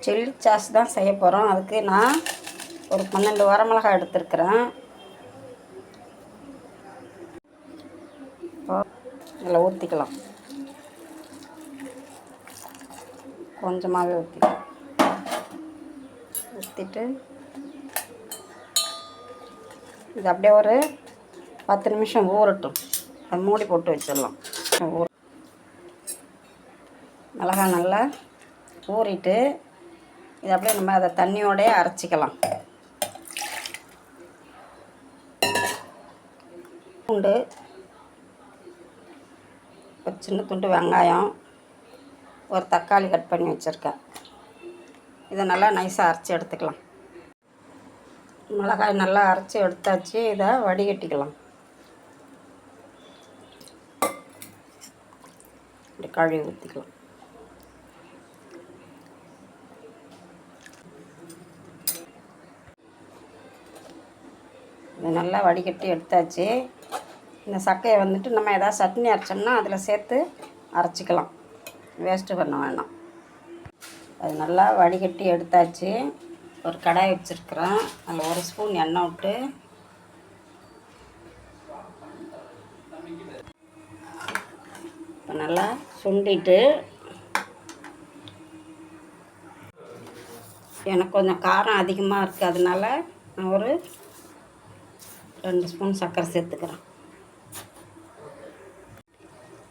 Chilli sauce தான் செய்ய போகிறோம். அதுக்கு நான் ஒரு 12 வரமிளகாய் எடுத்துருக்குறேன். இப்போ இதில் ஊற்றிக்கலாம். கொஞ்சமாகவே ஊற்றிட்டு இது அப்படியே ஒரு 10 நிமிஷம் ஊறட்டும். அது மூடி போட்டு வச்சிடலாம். மிளகாய் நல்லா ஊறிட்டு இது அப்படியே நம்ம அதை தண்ணியோடய அரைச்சிக்கலாம். பூண்டு, ஒரு சின்ன துண்டு வெங்காயம், ஒரு தக்காளி கட் பண்ணி வச்சுருக்கேன். இதை நல்லா நைஸாக அரைச்சி எடுத்துக்கலாம். மிளகாய் நல்லா அரைச்சி எடுத்தாச்சு. இதை வடிகட்டிக்கலாம். இப்படி கழுவி ஊற்றிக்கலாம். இது நல்லா வடிகட்டி எடுத்தாச்சு. இந்த சக்கையை வந்துட்டு நம்ம எதாவது சட்னி அரைச்சோம்னா அதில் சேர்த்து அரைச்சிக்கலாம். வேஸ்ட்டு பண்ண வேண்டாம். அது நல்லா வடிகட்டி எடுத்தாச்சு. ஒரு கடாய் வச்சுருக்குறேன். அதில் 1 ஸ்பூன் எண்ணெய் விட்டு இப்போ நல்லா சுண்டிட்டு எனக்கு கொஞ்சம் காரம் அதிகமாக இருக்குது. அதனால நான் ஒரு 2 ஸ்பூன் சர்க்கரை சேர்த்துக்கிறேன்.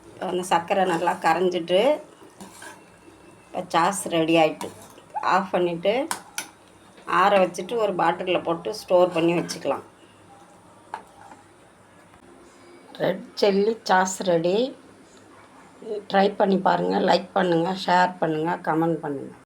இப்போ அந்த சர்க்கரை நல்லா கரைஞ்சிட்டு இப்போ சாஸ் ரெடி ஆகிட்டு ஆஃப் பண்ணிவிட்டு ஆற வச்சுட்டு ஒரு பாட்டிலில் போட்டு ஸ்டோர் பண்ணி வச்சுக்கலாம். Red chilli sauce ready. Try பண்ணி பாருங்கள். லைக் பண்ணுங்கள், ஷேர் பண்ணுங்கள், கமெண்ட் பண்ணுங்கள்.